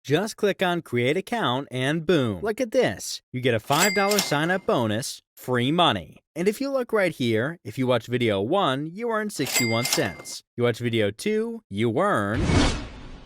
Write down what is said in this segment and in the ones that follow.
Just click on Create Account and boom. Look at this. You get a $5 sign-up bonus, free money. And if you look right here, if you watch video 1, you earn 61 cents. You watch video 2, you earn...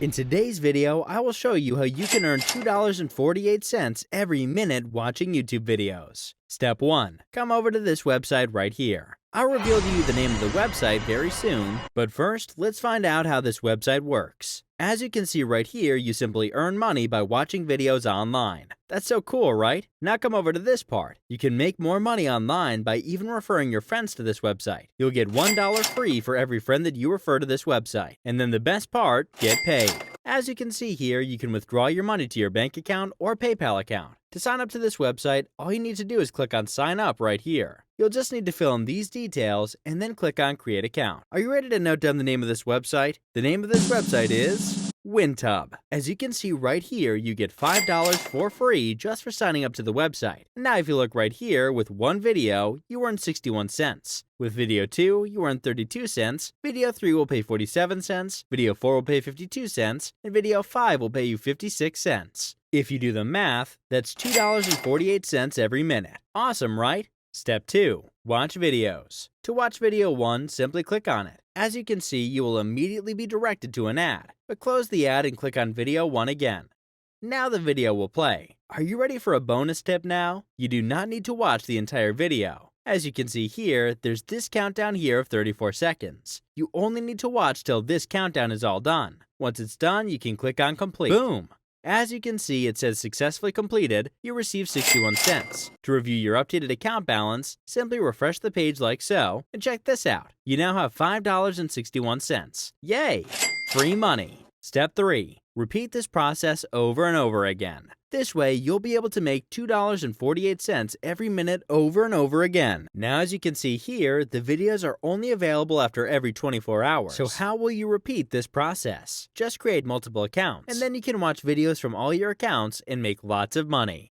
In today's video, I will show you how you can earn $2.48 every minute watching YouTube videos. Step 1. Come over to this website right here. I'll reveal to you the name of the website very soon, but first, let's find out how this website works. As you can see right here, you simply earn money by watching videos online. That's so cool, right? Now come over to this part. You can make more money online by even referring your friends to this website. You'll get $1 free for every friend that you refer to this website. And then the best part, get paid. As you can see here, you can withdraw your money to your bank account or PayPal account. To sign up to this website, all you need to do is click on Sign Up right here. You'll just need to fill in these details and then click on Create Account. Are you ready to note down the name of this website? The name of this website is WinTub. As you can see right here, you get $5 for free just for signing up to the website. Now if you look right here, with one video, you earn 61 cents. With video 2, you earn 32 cents, video 3 will pay 47 cents, video 4 will pay 52 cents, and video 5 will pay you 56 cents. If you do the math, that's $2.48 every minute. Awesome, right? Step 2. Watch videos. To watch video 1, simply click on it. As you can see, you will immediately be directed to an ad, but close the ad and click on video 1 again. Now the video will play. Are you ready for a bonus tip now? You do not need to watch the entire video. As you can see here, there's this countdown here of 34 seconds. You only need to watch till this countdown is all done. Once it's done, you can click on complete. Boom! As you can see, it says successfully completed, you receive 61 cents. To review your updated account balance, simply refresh the page like so, and check this out. You now have $5.61. Yay! Free money. Step 3. Repeat this process over and over again. This way, you'll be able to make $2.48 every minute over and over again. Now, as you can see here, the videos are only available after every 24 hours. So how will you repeat this process? Just create multiple accounts, and then you can watch videos from all your accounts and make lots of money.